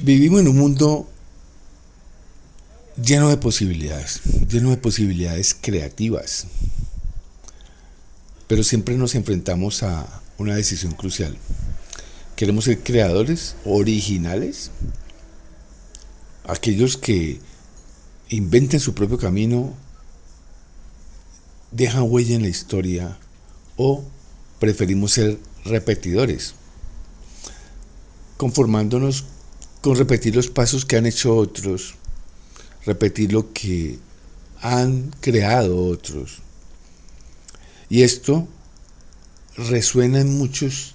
Vivimos en un mundo lleno de posibilidades creativas, pero siempre nos enfrentamos a una decisión crucial. ¿Queremos ser creadores originales? Aquellos que inventen su propio camino, dejan huella en la historia, o preferimos ser repetidores, conformándonos con repetir los pasos que han hecho otros, repetir lo que han creado otros. Y esto resuena en muchos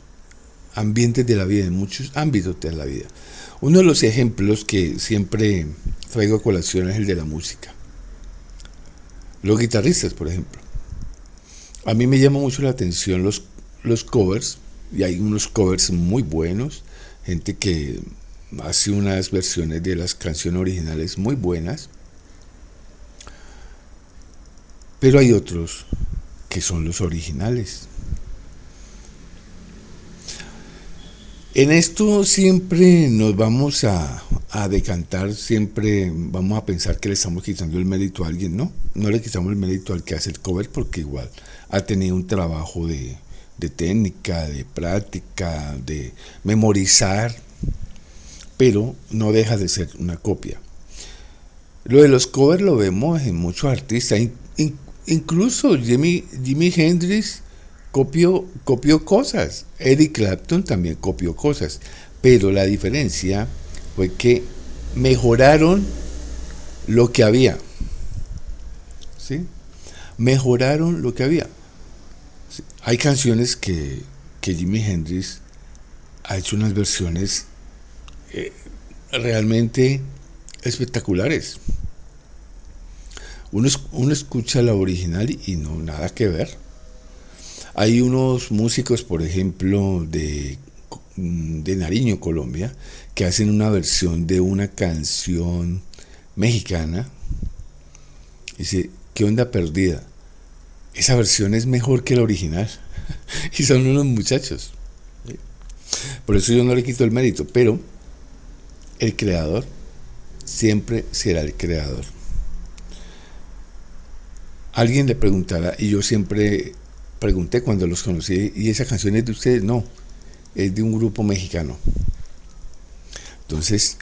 ambientes de la vida, en muchos ámbitos de la vida. Uno de los ejemplos que siempre traigo a colación es el de la música. Los guitarristas, por ejemplo. A mí me llama mucho la atención los covers, y hay unos covers muy buenos, gente que hace unas versiones de las canciones originales muy buenas, pero hay otros que son los originales. En esto siempre nos vamos a decantar, siempre vamos a pensar que le estamos quitando el mérito a alguien. No le quitamos el mérito al que hace el cover, porque igual ha tenido un trabajo de técnica, de práctica, de memorizar, pero no deja de ser una copia. Lo de los covers lo vemos en muchos artistas, incluso Jimi Hendrix copió cosas, Eric Clapton también copió cosas, pero la diferencia fue que mejoraron lo que había, ¿sí? Mejoraron lo que había. ¿Sí? Hay canciones que Jimi Hendrix ha hecho unas versiones realmente espectaculares. Uno escucha la original y no, nada que ver. Hay unos músicos, por ejemplo, de Nariño, Colombia, que hacen una versión de una canción mexicana. Dice, ¿qué onda perdida? Esa versión es mejor que la original. Y son unos muchachos. Por eso yo no le quito el mérito, pero el creador siempre será el creador. Alguien le preguntará, y yo siempre pregunté cuando los conocí, ¿y esa canción es de ustedes? No, es de un grupo mexicano. Entonces,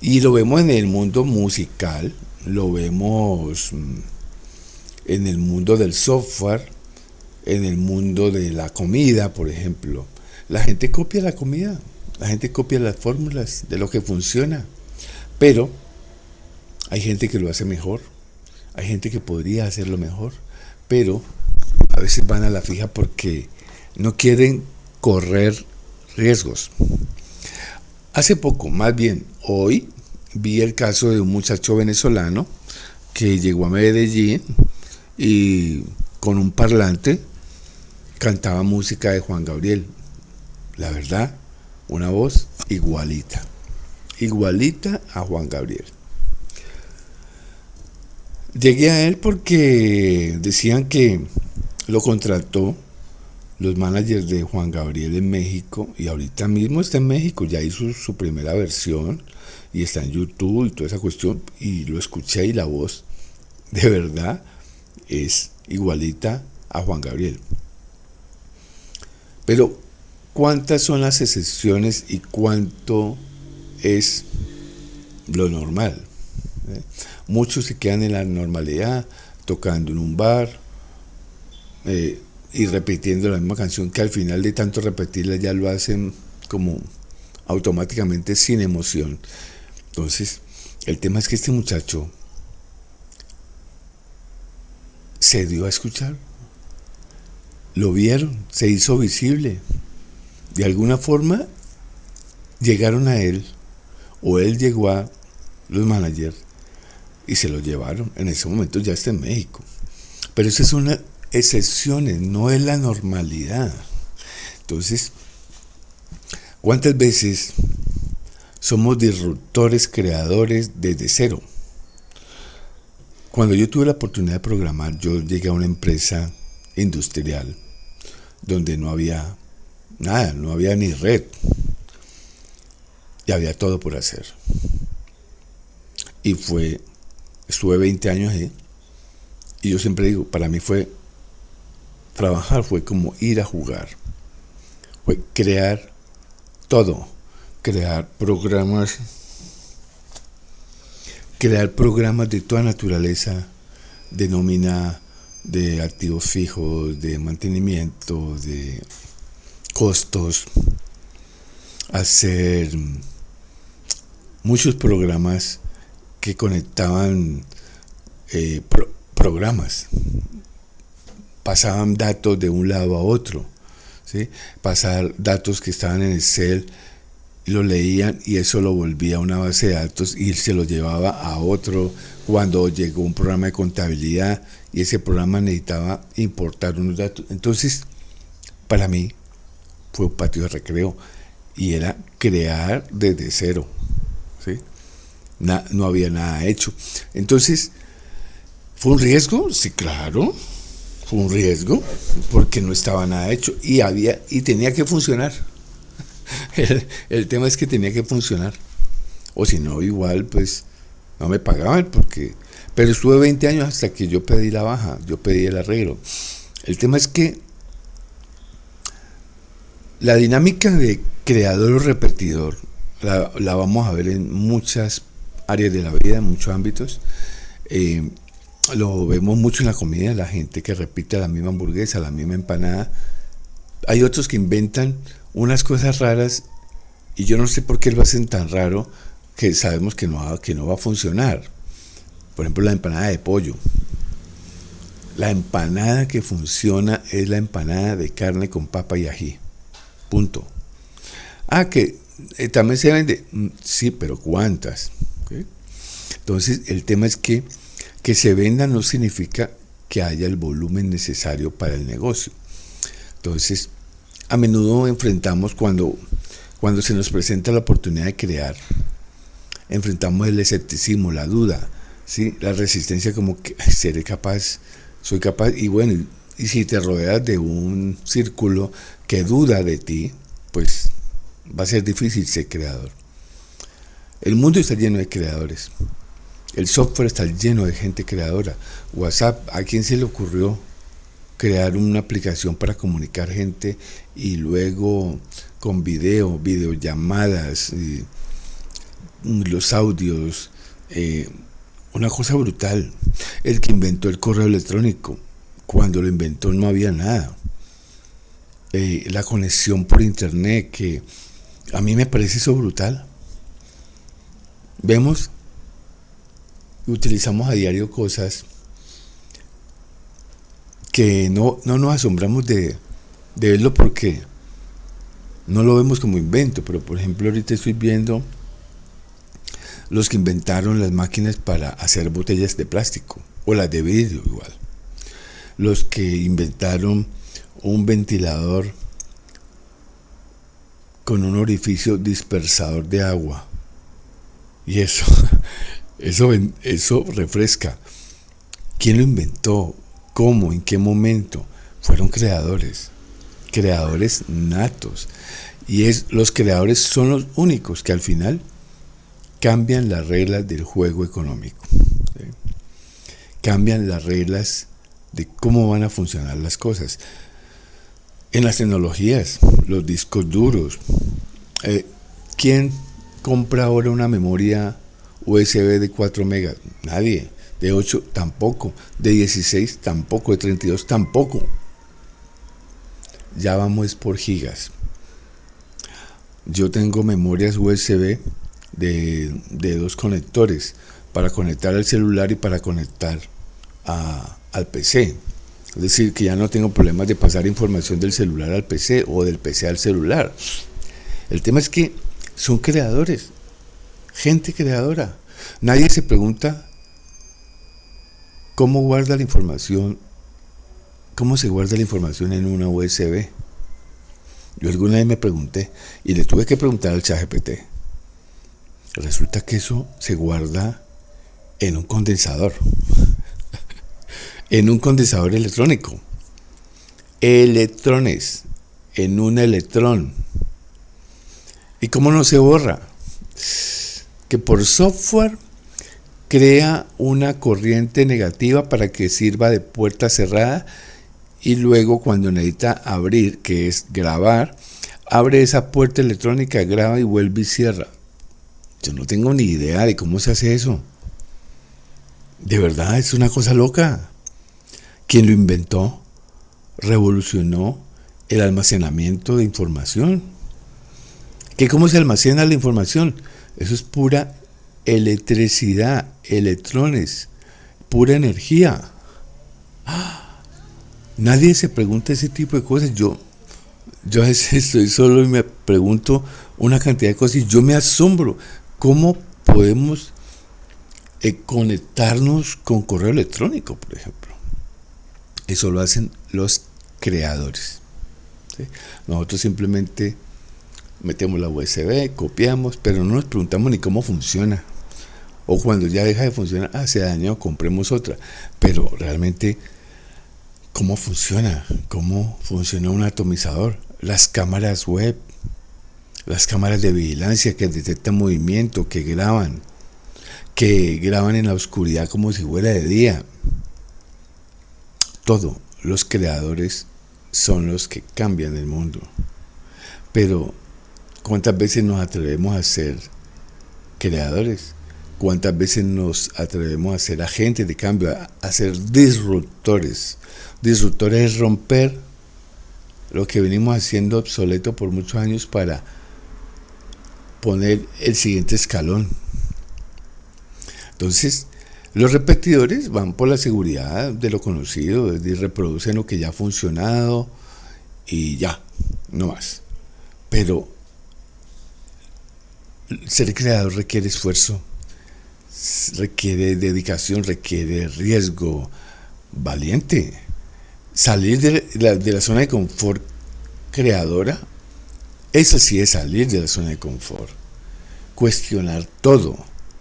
y lo vemos en el mundo musical, lo vemos en el mundo del software, en el mundo de la comida, por ejemplo. La gente copia la comida, la gente copia las fórmulas de lo que funciona, pero hay gente que lo hace mejor, hay gente que podría hacerlo mejor, pero a veces van a la fija porque no quieren correr riesgos. Hace poco, más bien hoy, vi el caso de un muchacho venezolano que llegó a Medellín y con un parlante cantaba música de Juan Gabriel. La verdad, una voz igualita a Juan Gabriel. Llegué a él porque decían que lo contrató los managers de Juan Gabriel en México, y ahorita mismo está en México, ya hizo su primera versión y está en YouTube y toda esa cuestión, y lo escuché y la voz de verdad es igualita a Juan Gabriel. Pero ¿cuántas son las excepciones y cuánto es lo normal? Muchos se quedan en la normalidad, tocando en un bar y repitiendo la misma canción, que al final de tanto repetirla ya lo hacen como automáticamente sin emoción. Entonces, el tema es que este muchacho se dio a escuchar, lo vieron, se hizo visible, de alguna forma llegaron a él, o él llegó a los managers y se lo llevaron. En ese momento ya está en México, pero esas son las excepciones, no es la normalidad. Entonces, ¿cuántas veces somos disruptores, creadores desde cero? Cuando yo tuve la oportunidad de programar, yo llegué a una empresa industrial donde no había nada, no había ni red. y había todo por hacer. Y estuve 20 años ahí, y yo siempre digo, para mí trabajar fue como ir a jugar, fue crear todo, crear programas de toda naturaleza, de nómina, de activos fijos, de mantenimiento, de costos, hacer muchos programas que conectaban programas, pasaban datos de un lado a otro, ¿sí? Pasar datos que estaban en Excel, lo leían y eso lo volvía a una base de datos y se lo llevaba a otro cuando llegó un programa de contabilidad y ese programa necesitaba importar unos datos. Entonces, para mí fue un patio de recreo y era crear desde cero, ¿sí? No había nada hecho. Entonces, ¿fue un riesgo? Sí, claro. Fue un riesgo porque no estaba nada hecho y tenía que funcionar. El tema es que tenía que funcionar. O si no, igual, pues, no me pagaban pero estuve 20 años hasta que yo pedí la baja, yo pedí el arreglo. El tema es que la dinámica de creador o repetidor la vamos a ver en muchas áreas de la vida, en muchos ámbitos. Lo vemos mucho en la comida, la gente que repite la misma hamburguesa, la misma empanada. Hay otros que inventan unas cosas raras y yo no sé por qué lo hacen tan raro que sabemos que no va a funcionar. Por ejemplo, la empanada de pollo. La empanada que funciona es la empanada de carne con papa y ají. Punto. Que también se vende. Sí, pero ¿cuántas? ¿Okay? Entonces, el tema es que se venda no significa que haya el volumen necesario para el negocio. Entonces, a menudo enfrentamos cuando se nos presenta la oportunidad de crear, enfrentamos el escepticismo, la duda, ¿sí? La resistencia, como que seré capaz, soy capaz, y bueno, y si te rodeas de un círculo que duda de ti, pues va a ser difícil ser creador. El mundo está lleno de creadores. El software está lleno de gente creadora. WhatsApp, ¿a quién se le ocurrió crear una aplicación para comunicar gente y luego con videollamadas, los audios? Una cosa brutal. El que inventó el correo electrónico, cuando lo inventó no había nada. La conexión por internet, que a mí me parece eso brutal. Vemos, utilizamos a diario cosas que no nos asombramos de verlo porque no lo vemos como invento. Pero por ejemplo, ahorita estoy viendo los que inventaron las máquinas para hacer botellas de plástico o las de vidrio igual, los que inventaron un ventilador con un orificio dispersador de agua, y eso refresca. ¿Quién lo inventó? ¿Cómo? ¿En qué momento? Fueron creadores natos, y los creadores son los únicos que al final cambian las reglas del juego económico, ¿sí? Cambian las reglas de cómo van a funcionar las cosas. En las tecnologías, los discos duros, ¿quién compra ahora una memoria USB de 4 megas? Nadie. De 8 tampoco, de 16 tampoco, de 32 tampoco. Ya vamos por gigas. Yo tengo memorias USB de 2 conectores, para conectar al celular y para conectar al PC. Es decir, que ya no tengo problemas de pasar información del celular al PC o del PC al celular. El tema es que son creadores, gente creadora. Nadie se pregunta cómo guarda la información, cómo se guarda la información en una USB. Yo alguna vez me pregunté y le tuve que preguntar al ChatGPT. Resulta que eso se guarda en un condensador. En un condensador electrónico. Electrones. En un electrón. ¿Y cómo no se borra? que por software crea una corriente negativa para que sirva de puerta cerrada y luego cuando necesita abrir, que es grabar, abre esa puerta electrónica, graba y vuelve y cierra. Yo no tengo ni idea de cómo se hace eso. De verdad, es una cosa loca. Quien lo inventó revolucionó el almacenamiento de información. ¿Que cómo se almacena la información? Eso es pura electricidad, electrones, pura energía. Nadie se pregunta ese tipo de cosas. Yo a veces estoy solo y me pregunto una cantidad de cosas y yo me asombro. ¿Cómo podemos conectarnos con correo electrónico, por ejemplo? Eso lo hacen los creadores, ¿sí? Nosotros simplemente metemos la USB, copiamos, pero no nos preguntamos ni cómo funciona. O cuando ya deja de funcionar, se dañó, compremos otra. Pero realmente, ¿cómo funciona? ¿Cómo funciona un atomizador? Las cámaras web, las cámaras de vigilancia que detectan movimiento, que graban en la oscuridad como si fuera de día. Todo, los creadores son los que cambian el mundo. Pero ¿cuántas veces nos atrevemos a ser creadores? ¿Cuántas veces nos atrevemos a ser agentes de cambio, a ser disruptores? Disruptores es romper lo que venimos haciendo obsoleto por muchos años para poner el siguiente escalón. Entonces, los repetidores van por la seguridad de lo conocido, es decir, reproducen lo que ya ha funcionado y ya, no más. Pero ser creador requiere esfuerzo, requiere dedicación, requiere riesgo, valiente. Salir de la zona de confort creadora, eso sí es salir de la zona de confort. Cuestionar todo,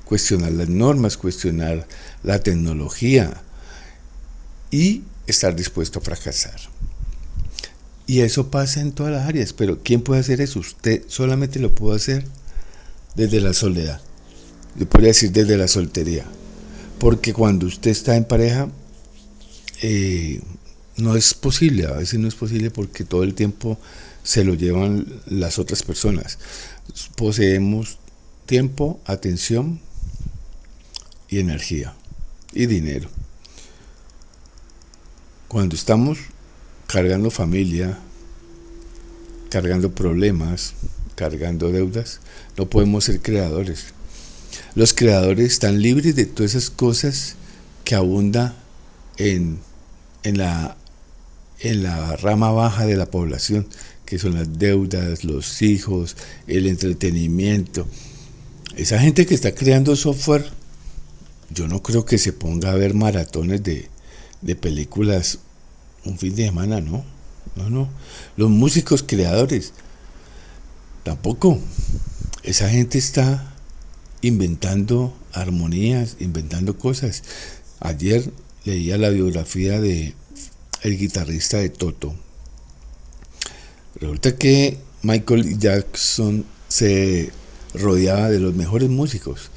cuestionar las normas, cuestionar la tecnología y estar dispuesto a fracasar. Y eso pasa en todas las áreas, pero ¿quién puede hacer eso? Usted solamente lo puede hacer desde la soledad. Yo podría decir desde la soltería. Porque cuando usted está en pareja, no es posible, a veces no es posible porque todo el tiempo se lo llevan las otras personas. Poseemos tiempo, atención y energía y dinero. Cuando estamos cargando familia, cargando problemas, cargando deudas, no podemos ser creadores. Los creadores están libres de todas esas cosas que abunda en la rama baja de la población, que son las deudas, los hijos, el entretenimiento. Esa gente que está creando software, yo no creo que se ponga a ver maratones de películas un fin de semana, no. Los músicos creadores, tampoco. Esa gente está inventando armonías, inventando cosas. Ayer leía la biografía de el guitarrista de Toto. Resulta que Michael Jackson se rodeaba de los mejores músicos,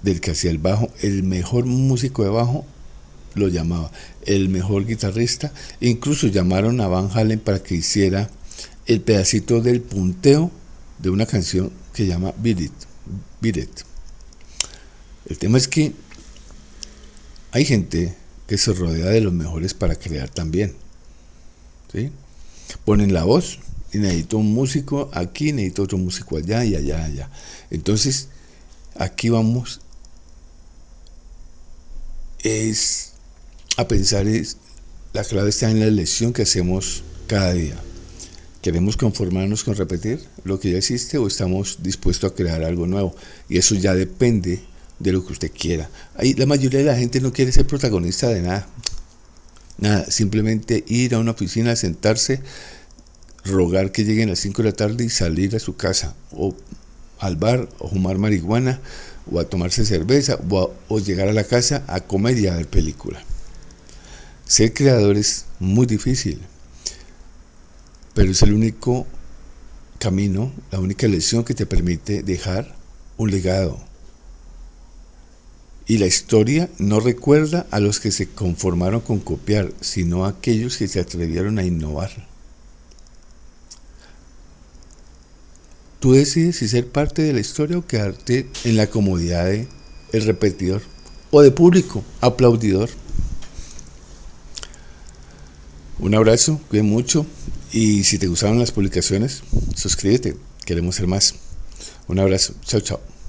del que hacía el bajo, el mejor músico de bajo lo llamaba, el mejor guitarrista. Incluso llamaron a Van Halen para que hiciera el pedacito del punteo de una canción que se llama Beat It. El tema es que hay gente que se rodea de los mejores para crear también, ¿sí? Ponen la voz y necesito un músico aquí, necesito otro músico allá y allá. Entonces, aquí vamos a pensar, la clave está en la elección que hacemos cada día. ¿Queremos conformarnos con repetir lo que ya existe o estamos dispuestos a crear algo nuevo? Y eso ya depende de lo que usted quiera. Ahí la mayoría de la gente no quiere ser protagonista de nada. Simplemente ir a una oficina, sentarse, rogar que lleguen a las 5 de la tarde y salir a su casa, o al bar, o fumar marihuana, o a tomarse cerveza, o llegar a la casa a comer y a ver película. Ser creador es muy difícil, pero es el único camino, la única elección que te permite dejar un legado, Y la historia no recuerda a los que se conformaron con copiar, sino a aquellos que se atrevieron a innovar. Tú decides si ser parte de la historia o quedarte en la comodidad de el repetidor o de público aplaudidor. Un abrazo, cuíden mucho y si te gustaron las publicaciones, suscríbete, queremos ser más. Un abrazo, chao chao.